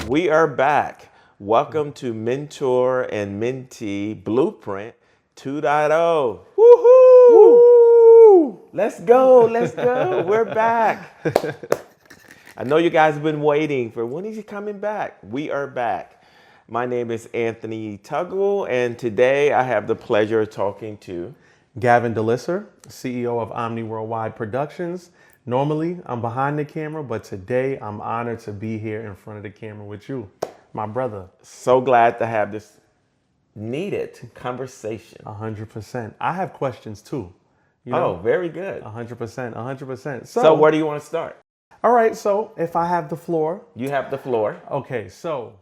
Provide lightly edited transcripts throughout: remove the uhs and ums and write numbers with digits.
We are back. Welcome to Mentor and Mentee Blueprint 2.0. Woohoo! Let's go, let's go. We're back. I know you guys have been waiting for when is he coming back? We are back. My name is Anthony Tuggle, and today I have the pleasure of talking to Gavin Delisser, CEO of Omni Worldwide Productions. Normally, I'm behind the camera, but today I'm honored to be here in front of the camera with you, my brother. So glad to have this needed conversation. 100%. I have questions too. Very good. 100%, 100%. So where do you want to start? All right, so if I have the floor. You have the floor. Okay, so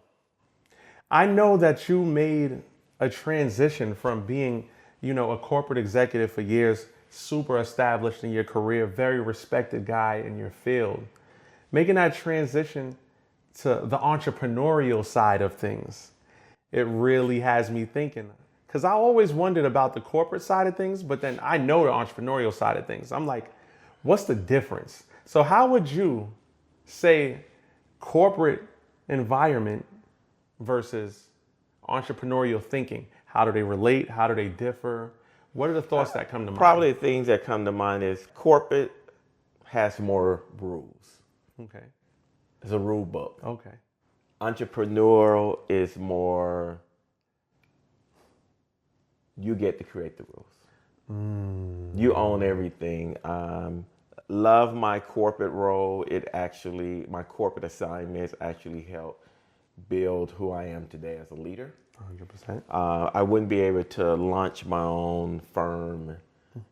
I know that you made a transition from being, a corporate executive for years, super established in your career, very respected guy in your field. Making that transition to the entrepreneurial side of things, it really has me thinking. Because I always wondered about the corporate side of things, but then I know the entrepreneurial side of things. I'm like, what's the difference? So how would you say corporate environment versus entrepreneurial thinking? How do they relate? How do they differ? What are the thoughts that come to mind? Probably the things that come to mind is corporate has more rules. Okay. It's a rule book. Okay. Entrepreneurial is more, you get to create the rules. You own everything. Love my corporate role. My corporate assignments actually help build who I am today as a leader. 100%. I wouldn't be able to launch my own firm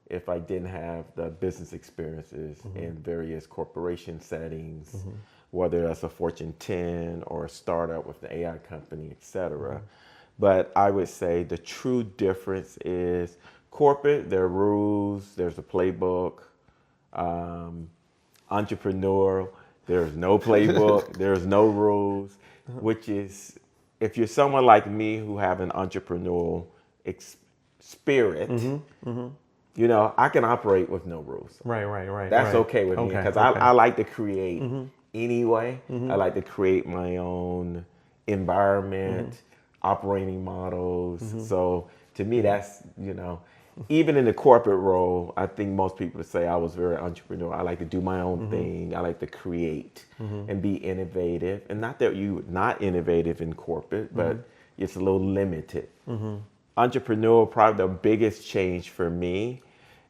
if I didn't have the business experiences in various corporation settings, whether that's a Fortune 10 or a startup with the AI company, et cetera. But I would say the true difference is corporate, there are rules, there's a playbook. Entrepreneurial, there's no playbook, there's no rules, which is, if you're someone like me who have an entrepreneurial spirit, I can operate with no rules. Right. That's okay with me because I like to create anyway. I like to create my own environment, operating models. So to me, that's, even in the corporate role, I think most people would say I was very entrepreneurial. I like to do my own thing. I like to create and be innovative. And not that you're not innovative in corporate, but it's a little limited. Entrepreneurial, probably the biggest change for me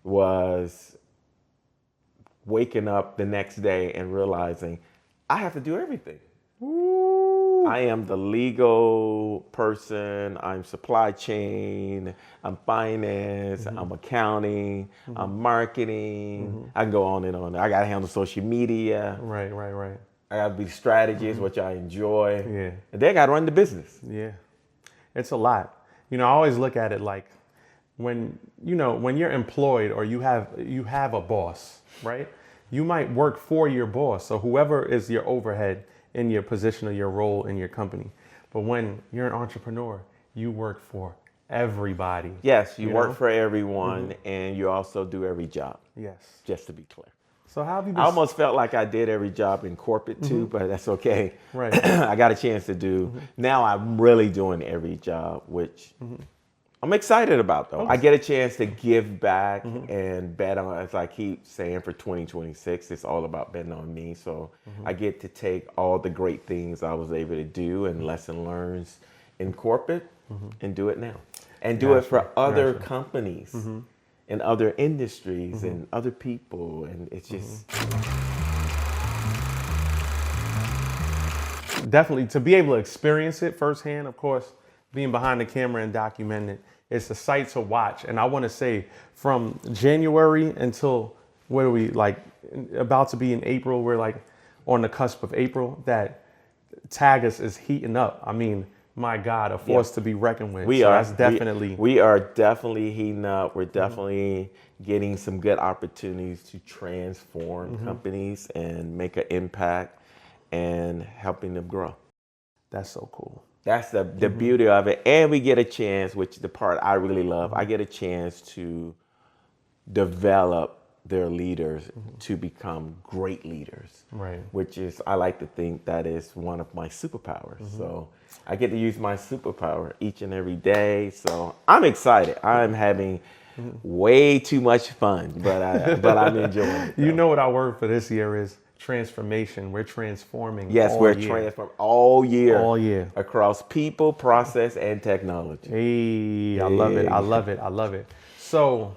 was waking up the next day and realizing I have to do everything. I am the legal person, I'm supply chain, I'm finance, I'm accounting, I'm marketing. I can go on and on. I got to handle social media. Right. I got to be strategist, which I enjoy. Yeah. And then I got to run the business. Yeah. It's a lot. I always look at it like when you're employed or you have a boss, right? You might work for your boss. So whoever is your overhead in your position or your role in your company. But when you're an entrepreneur, you work for everybody. Yes, you work for everyone and you also do every job. Yes. Just to be clear. So how have you been? I almost felt like I did every job in corporate too, but that's okay. Right. I got a chance to do. Now I'm really doing every job, which I'm excited about though. I get a chance to give back and bet on, as I keep saying, for 2026, it's all about betting on me. So I get to take all the great things I was able to do and lesson learns in corporate and do it now. And do it for other companies and other industries and other people. And it's just... Definitely, to be able to experience it firsthand, of course, being behind the camera and documenting it, it's a sight to watch. And I want to say from January until, what are we, about to be in April, we're on the cusp of April, that Tagus is heating up. I mean, my God, a force to be reckoned with. We are definitely. We are definitely heating up. We're definitely getting some good opportunities to transform companies and make an impact and helping them grow. That's so cool. That's the beauty of it. And we get a chance, which is the part I really love, I get a chance to develop their leaders to become great leaders. Right. Which is, I like to think that is one of my superpowers. So I get to use my superpower each and every day. So I'm excited. I'm having way too much fun, but I'm enjoying it. You know what our word for this year is? Transformation. We're transforming. Yes, all we're year. transforming all year. All year. Across people, process, and technology. Hey, I love it. I love it. I love it. So,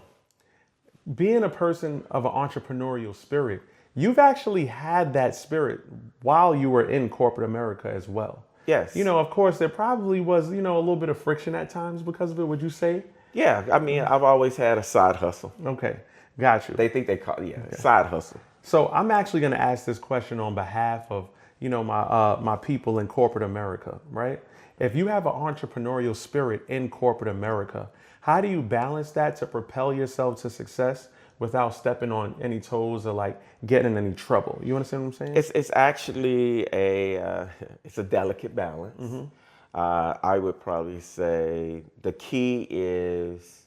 being a person of an entrepreneurial spirit, you've actually had that spirit while you were in corporate America as well. Yes. You know, of course, there probably was, you know, a little bit of friction at times because of it, would you say? Yeah, I mean, I've always had a side hustle. Okay, got you. They think they call it, side hustle. So I'm actually going to ask this question on behalf of, you know, my people in corporate America, right? If you have an entrepreneurial spirit in corporate America, how do you balance that to propel yourself to success without stepping on any toes or like getting in any trouble? You understand what I'm saying? It's actually it's a delicate balance. I would probably say the key is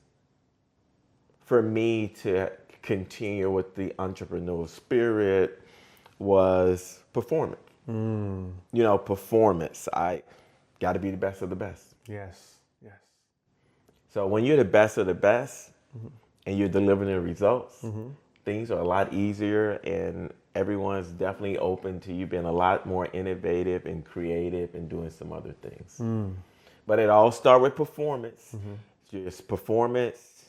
for me to continue with the entrepreneurial spirit was performance. You know, performance. I got to be the best of the best. Yes, yes. So when you're the best of the best and you're delivering the results, things are a lot easier, and everyone's definitely open to you being a lot more innovative and creative and doing some other things. But it all starts with performance. Just performance,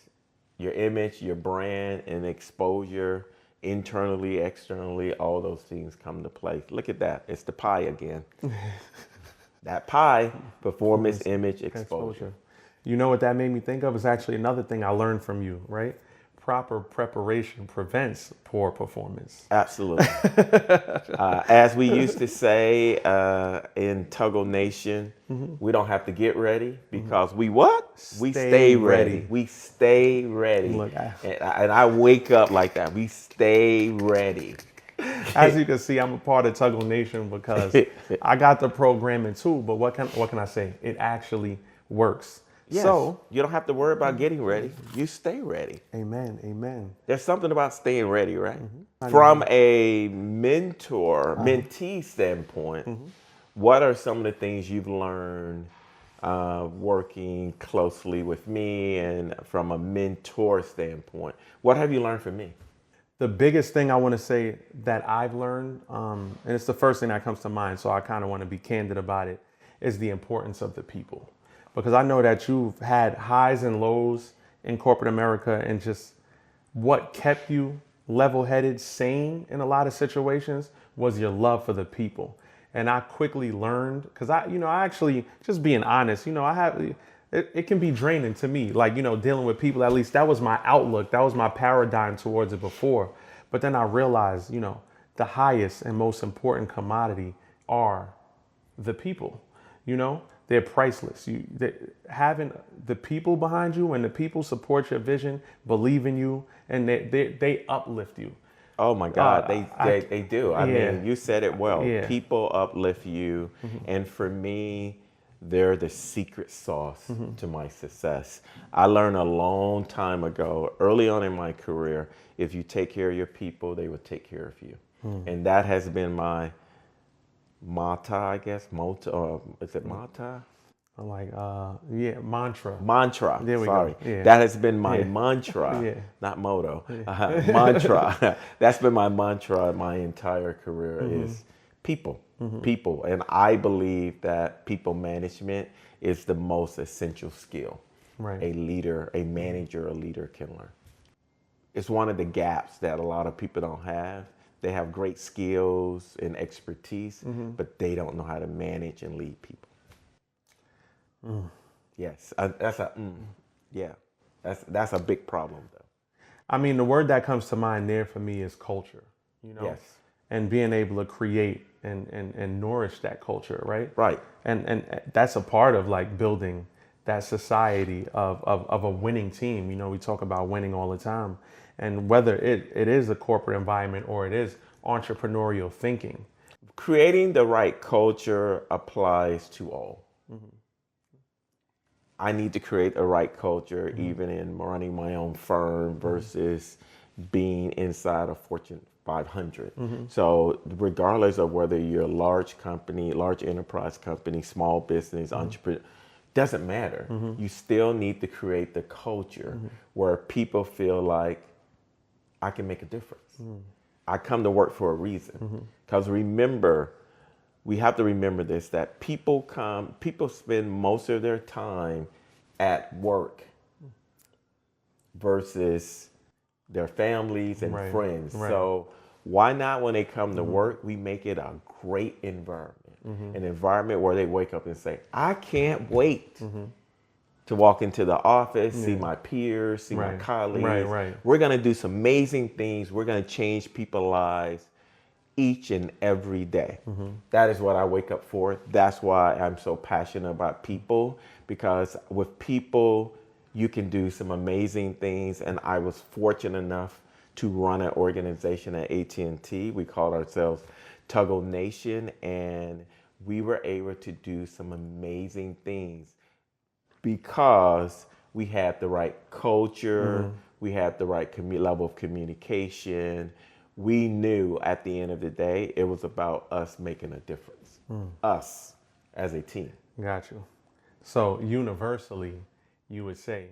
your image, your brand, and exposure internally, externally, all those things come to play. Look at that. It's the pie again. That pie, performance, image, exposure. You know what that made me think of is actually another thing I learned from you, right? Proper preparation prevents poor performance. Absolutely. As we used to say in Tuggle Nation, we don't have to get ready because we what? We stay ready. We stay ready. Look, and I wake up like that. We stay ready. As you can see, I'm a part of Tuggle Nation because I got the programming too. But what can I say? It actually works. Yes. So you don't have to worry about getting ready. You stay ready. Amen. Amen. There's something about staying ready, right? From a mentee standpoint, what are some of the things you've learned working closely with me, and from a mentor standpoint, what have you learned from me? The biggest thing I want to say that I've learned, and it's the first thing that comes to mind, so I kind of want to be candid about it, is the importance of the people. Because I know that you've had highs and lows in corporate America, and just what kept you level-headed, sane in a lot of situations was your love for the people. And I quickly learned, because I actually, just being honest, it can be draining to me, like, dealing with people. At least that was my outlook. That was my paradigm towards it before. But then I realized, the highest and most important commodity are the people, They're priceless. Having the people behind you, and the people support your vision, believe in you, and they uplift you. Oh my God, they do. I mean, you said it well. Yeah. People uplift you, and for me, they're the secret sauce to my success. I learned a long time ago, early on in my career, if you take care of your people, they will take care of you, and that has been my motto, I guess. Is it motto? I'm like, mantra. Mantra. There we Sorry. go. Yeah. That has been my mantra, not motto. Mantra. That's been my mantra my entire career is people. People. And I believe that people management is the most essential skill a leader, a manager, a leader can learn. It's one of the gaps that a lot of people don't have. They have great skills and expertise, but they don't know how to manage and lead people. Yes, that's a big problem, though. I mean, the word that comes to mind there for me is culture, Yes. and being able to create and nourish that culture, right? Right. And that's a part of like building that society of a winning team. We talk about winning all the time. And whether it is a corporate environment or it is entrepreneurial thinking. Creating the right culture applies to all. I need to create a right culture even in running my own firm versus, being inside a Fortune 500. So regardless of whether you're a large company, large enterprise company, small business, entrepreneur, doesn't matter. You still need to create the culture where people feel like I can make a difference. I come to work for a reason. Because remember, we have to remember this, that people spend most of their time at work versus their families and friends. So why not, when they come to work, we make it a great environment, an environment where they wake up and say, I can't wait to walk into the office, see my peers, see my colleagues. We're going to do some amazing things. We're going to change people's lives each and every day. That is what I wake up for. That's why I'm so passionate about people, because with people, you can do some amazing things. And I was fortunate enough to run an organization at AT&T. We called ourselves Tuggle Nation, and we were able to do some amazing things because we had the right culture, we had the right level of communication. We knew at the end of the day, it was about us making a difference, us as a team. Got you. So universally, you would say,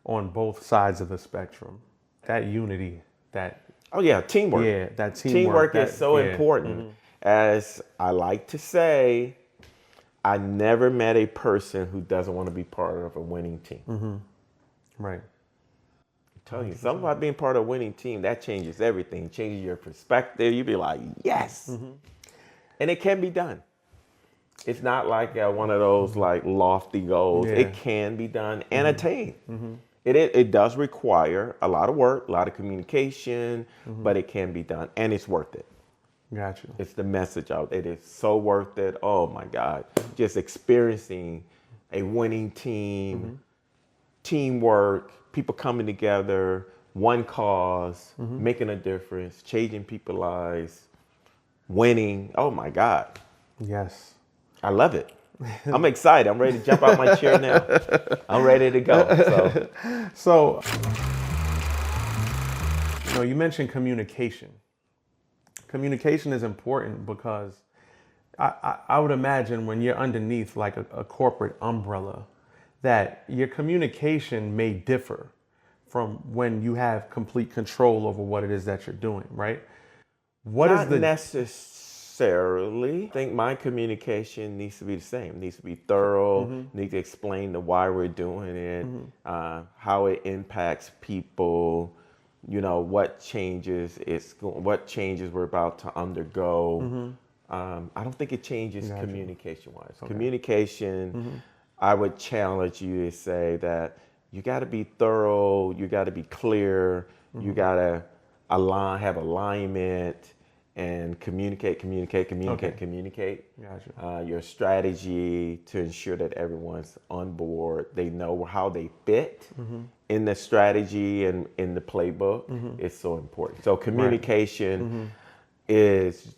on both sides of the spectrum, that unity, that teamwork. Yeah, that teamwork is so important. As I like to say, I never met a person who doesn't want to be part of a winning team. Right. I'm telling you, something about being part of a winning team, that changes everything. Changes your perspective. You be like, yes. And it can be done. It's not like one of those like lofty goals. It can be done and attained. It does require a lot of work, a lot of communication, but it can be done, and it's worth it. Got you. It's the message out. It is so worth it. Oh my God. Just experiencing a winning team, teamwork, people coming together, one cause, making a difference, changing people's lives, winning. Oh my God. Yes. I love it. I'm excited. I'm ready to jump out my chair now. I'm ready to go. So you mentioned communication. Communication is important because I would imagine when you're underneath like a corporate umbrella, that your communication may differ from when you have complete control over what it is that you're doing, right? Not necessarily. I think my communication needs to be the same. It needs to be thorough. Need to explain the why we're doing it, how it impacts people. You know, what changes we're about to undergo. I don't think it changes communication-wise. Okay. Communication, I would challenge you to say that you got to be thorough, you got to be clear, you got to have alignment, and communicate. Gotcha. Your strategy to ensure that everyone's on board. They know how they fit in the strategy and in the playbook is so important. So communication is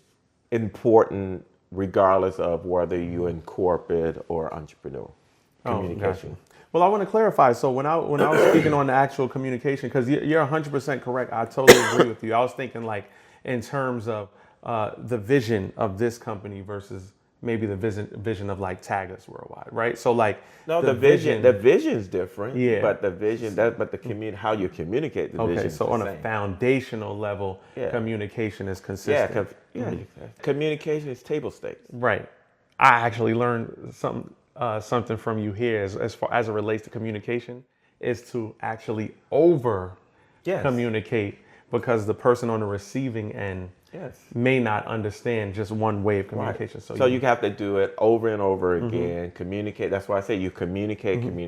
important regardless of whether you're in corporate or entrepreneurial. Communication. Well, I want to clarify. So when I was speaking on the actual communication, because you're 100% correct. I totally agree with you. I was thinking like in terms of the vision of this company versus maybe the vision of like Tagless Worldwide, right? So like the vision's different. Yeah. But the vision, how you communicate the vision. Okay. So on a foundational level, communication is consistent. Communication is table stakes. Right. I actually learned something from you here as far as it relates to communication is to actually communicate, because the person on the receiving end may not understand just one way of communication. Right. So you have to do it over and over again, communicate. That's why I say you communicate, and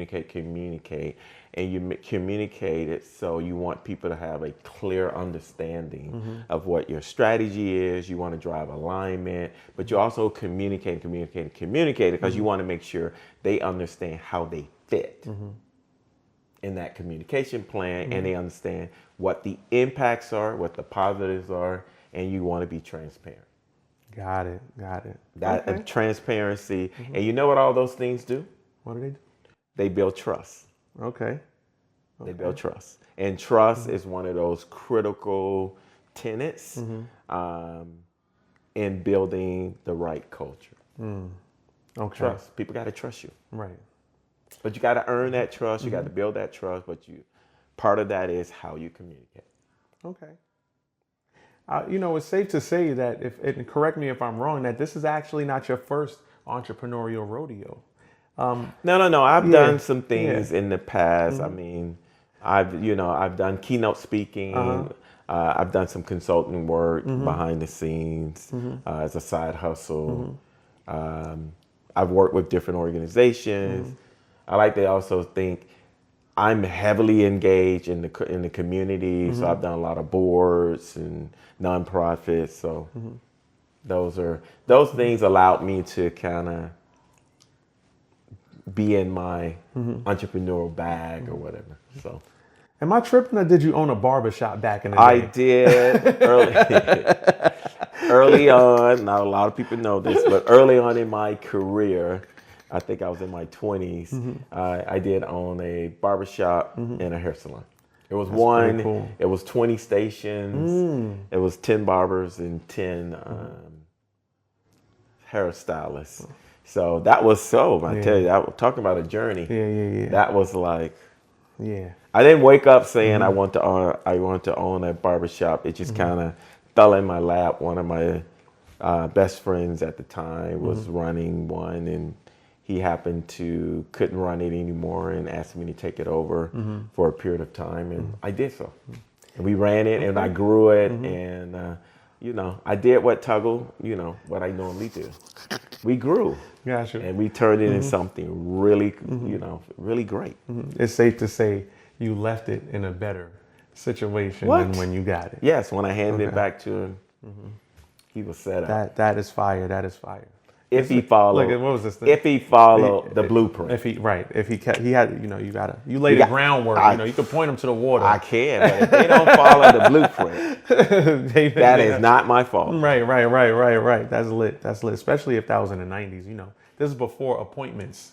you communicate it so you want people to have a clear understanding of what your strategy is. You want to drive alignment, but you also communicate because you want to make sure they understand how they fit in that communication plan, and they understand what the impacts are, what the positives are, and you want to be transparent. Got it. That transparency. And you know what all those things do? What do? They build trust. Okay. They build trust. And trust is one of those critical tenets in building the right culture. Okay. Trust. People got to trust you. Right. But you got to earn that trust. You got to build that trust. But part of that is how you communicate. Okay. It's safe to say that, and correct me if I'm wrong, that this is actually not your first entrepreneurial rodeo. No. I've done some things in the past. I mean, I've done keynote speaking. I've done some consulting work behind the scenes as a side hustle. I've worked with different organizations. I like to also think I'm heavily engaged in the community. So I've done a lot of boards and nonprofits. So those things allowed me to kind of be in my entrepreneurial bag or whatever. So, am I tripping, or did you own a barbershop back in the day? I did early on. Not a lot of people know this, but early on in my career, I think I was in my 20s. I did own a barbershop and a hair salon. It was cool. It was 20 stations. It was 10 barbers and 10 hairstylists. So that was I tell you, talking about a journey. Yeah. That was like, yeah. I didn't wake up saying I want to own a barbershop. It just kind of fell in my lap. One of my best friends at the time was running one, and he happened to couldn't run it anymore and asked me to take it over for a period of time, and I did so. And we ran it, and I grew it, and I did what Tuggle, what I normally do. We grew. Gotcha. And we turned it into something really, really great. It's safe to say you left it in a better situation than when you got it. Yes, when I handed it back to him, he was set up. That is fire. That is fire. If he followed, look, what was this thing? If he followed the blueprint. If he had, you laid the groundwork. You could point him to the water. I can, but if they don't follow the blueprint, that is not my fault. Right. That's lit. Especially if that was in the 90s. This is before appointments.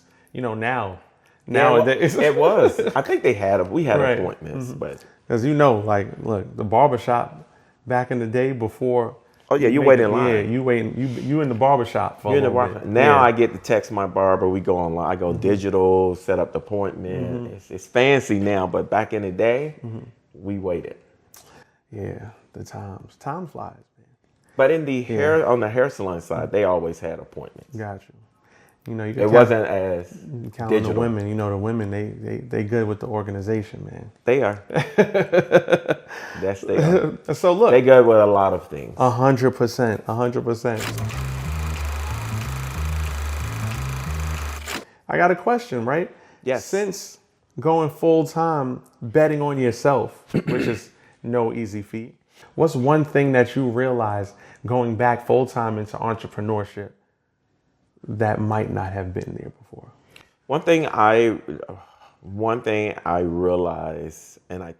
Nowadays it was. I think we had appointments, but because look, the barbershop back in the day before. Oh yeah, you wait in line. Yeah, you waiting. You in the barbershop for You're a little bit. Now I get to text my barber. We go online. I go digital, set up the appointment. It's fancy now, but back in the day, we waited. Yeah, time flies, man. But in the on the hair salon side, they always had appointments. Got you. It wasn't as count digital. The women. The women. They good with the organization, man. They are. Yes, they are. So look, they good with a lot of things. 100%. 100%. I got a question, right? Yes. Since going full time, betting on yourself, which is no easy feat, what's one thing that you realized going back full time into entrepreneurship that might not have been there before? One thing I realize, and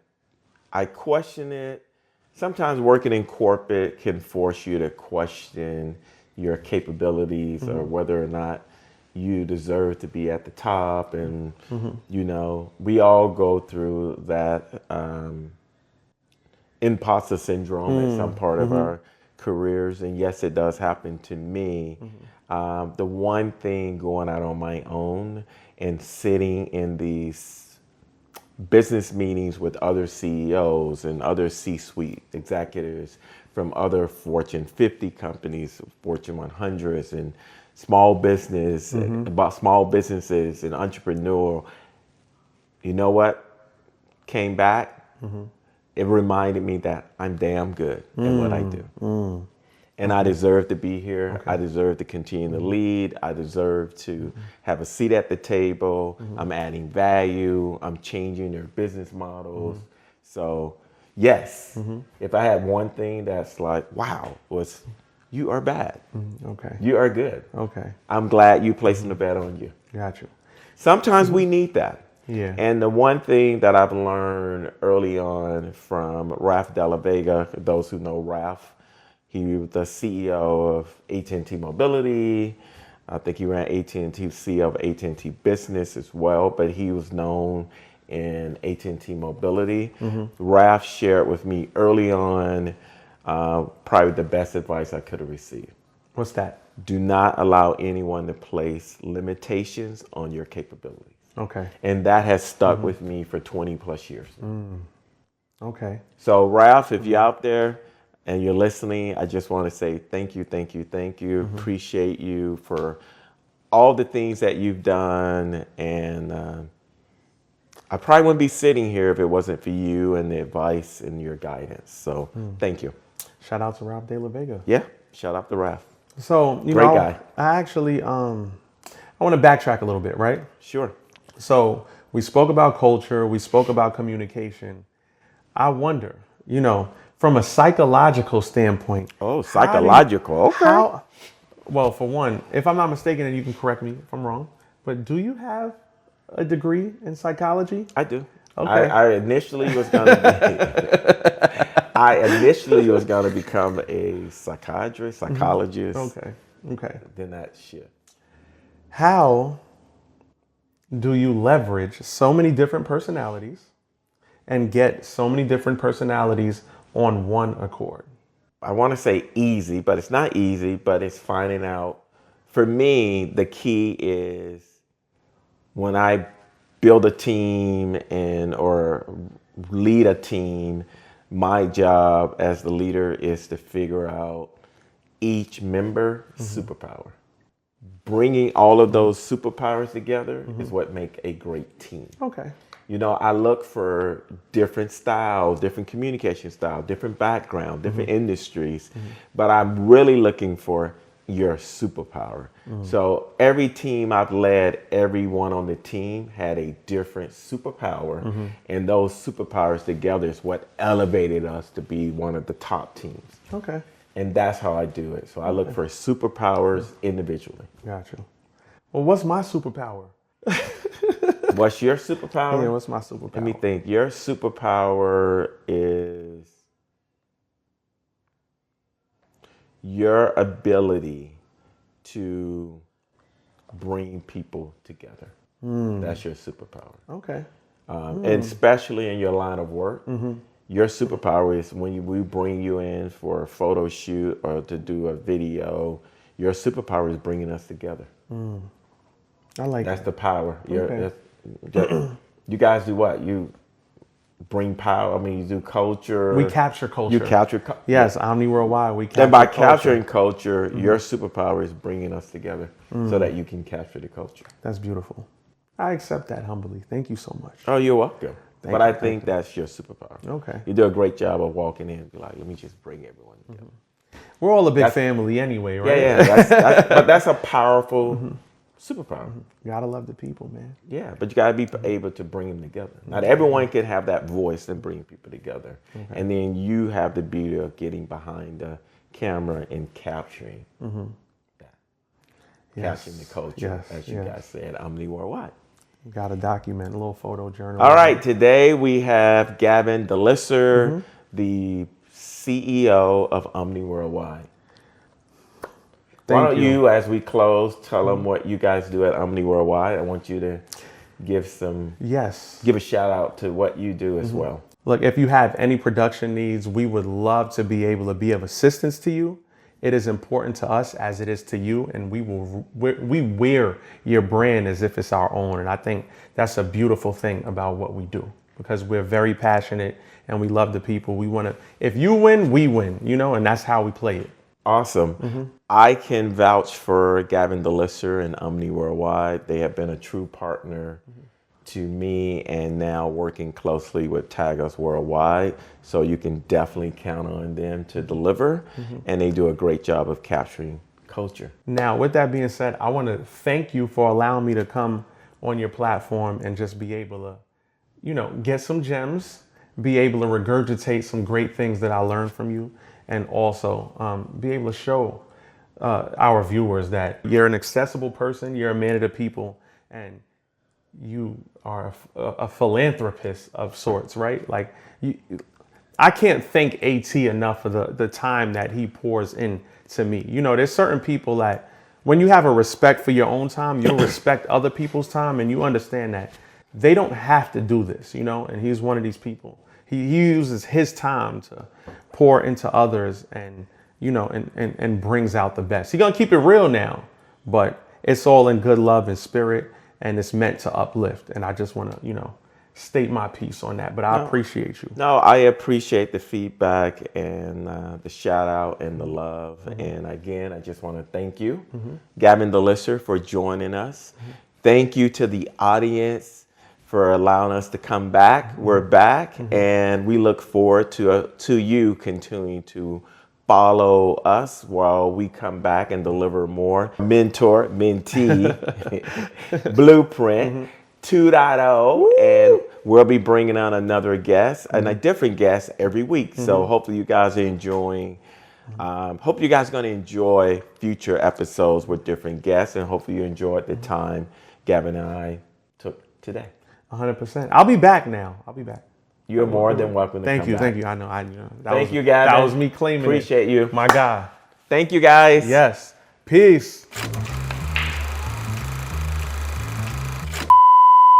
I question it. Sometimes working in corporate can force you to question your capabilities or whether or not you deserve to be at the top. And, we all go through that imposter syndrome at some part of our careers. And yes, it does happen to me. The one thing going out on my own and sitting in these business meetings with other CEOs and other C-suite executives from other Fortune 50 companies, Fortune 100s, and small businesses and entrepreneurial. You know what came back? It reminded me that I'm damn good at what I do. And I deserve to be here. Okay. I deserve to continue to lead. I deserve to have a seat at the table. I'm adding value. I'm changing their business models. So, yes, if I had one thing that's like, wow, was you are bad. Okay. You are good. Okay. I'm glad you placing the bet on you. Got you. Sometimes we need that. Yeah. And the one thing that I've learned early on from Ralph Della Vega, those who know Ralph, he was the CEO of AT&T Mobility. I think he ran AT&T, CEO of AT&T Business as well, but he was known in AT&T mobility. Ralph shared with me early on probably the best advice I could have received. What's that? Do not allow anyone to place limitations on your capabilities. Okay. And that has stuck with me for 20 plus years. Okay. So Ralph, if you're out there and you're listening, I just want to say thank you, thank you, thank you. Appreciate you for all the things that you've done. And I probably wouldn't be sitting here if it wasn't for you and the advice and your guidance. So thank you. Shout out to Rob De La Vega. Yeah. Shout out to Ralph. So, Great guy. I actually, I want to backtrack a little bit, right? Sure. So we spoke about culture. We spoke about communication. I wonder, from a psychological standpoint. Oh, psychological. Okay. Well, for one, if I'm not mistaken, and you can correct me if I'm wrong, but do you have a degree in psychology? I do. Okay. I initially was going to become a psychiatrist, psychologist. Okay. Then that shit. How do you leverage so many different personalities and get so many different personalities on one accord? I want to say easy, but it's not easy, but it's finding out. For me, the key is when I build a team or lead a team, my job as the leader is to figure out each member superpower. Bringing all of those superpowers together is what make a great team. Okay. I look for different styles, different communication styles, different background, different industries, but I'm really looking for your superpower. So every team I've led, everyone on the team had a different superpower, and those superpowers together is what elevated us to be one of the top teams. Okay. And that's how I do it. So I look for superpowers individually. Gotcha. Well, what's my superpower? What's your superpower? Yeah, what's my superpower? Let me think. Your superpower is your ability to bring people together. That's your superpower. Okay. And especially in your line of work, your superpower is when we bring you in for a photo shoot or to do a video, your superpower is bringing us together. I like That's that. the power. Okay. You guys do what? You bring power. I mean, you do culture. We capture culture. You capture culture. Yes, Omni Worldwide. We capture And by culture. capturing culture, your superpower is bringing us together so that you can capture the culture. That's beautiful. I accept that humbly. Thank you so much. Oh, you're welcome. But I think that's your superpower. Okay. You do a great job of walking in and be like, let me just bring everyone together. We're all a big family anyway, right? Yeah. But that's a powerful superpower. Gotta love the people, man. Yeah, but you gotta be able to bring them together. Not everyone can have that voice and bring people together. And then you have the beauty of getting behind the camera and capturing that. Capturing the culture, as you guys said, Omni Worldwide. Gotta document a little photo journal. All right, today we have Gavin Delisser, the CEO of Omni Worldwide. Why don't you, as we close, tell them what you guys do at Omni Worldwide? I want you to give a shout out to what you do as well. Look, if you have any production needs, we would love to be able to be of assistance to you. It is important to us as it is to you, and we wear your brand as if it's our own. And I think that's a beautiful thing about what we do, because we're very passionate and we love the people. We want to, if you win, we win, and that's how we play it. Awesome. I can vouch for Gavin Delisser and Omni Worldwide. They have been a true partner to me, and now working closely with Tuggle Worldwide. So you can definitely count on them to deliver, and they do a great job of capturing culture. Now, with that being said, I want to thank you for allowing me to come on your platform and just be able to, get some gems, be able to regurgitate some great things that I learned from you, and also be able to show our viewers that you're an accessible person, you're a man of the people, and you are a philanthropist of sorts, right? Like, I can't thank AT enough for the time that he pours in to me. There's certain people that when you have a respect for your own time, you'll respect other people's time, and you understand that they don't have to do this, you know, and he's one of these people. He uses his time to pour into others and, you know, and brings out the best. He's going to keep it real now, but it's all in good love and spirit, and it's meant to uplift. And I just want to, you know, state my piece on that, but I appreciate you. No, I appreciate the feedback and the shout out and the love. And again, I just want to thank you, Gavin Delisser, for joining us. Thank you to the audience for allowing us to come back. We're back, and we look forward to you continuing to follow us while we come back and deliver more mentor, mentee, blueprint 2.0, and we'll be bringing on another guest and a different guest every week. So hopefully you guys are enjoying. Hope you guys are going to enjoy future episodes with different guests, and hopefully you enjoyed the time Gavin and I took today. 100%. I'll be back now. I'll be back. You're more than welcome to come back. Thank you. I know. Thank you, Gavin. That was me claiming Appreciate you. My guy. Thank you, guys. Yes. Peace.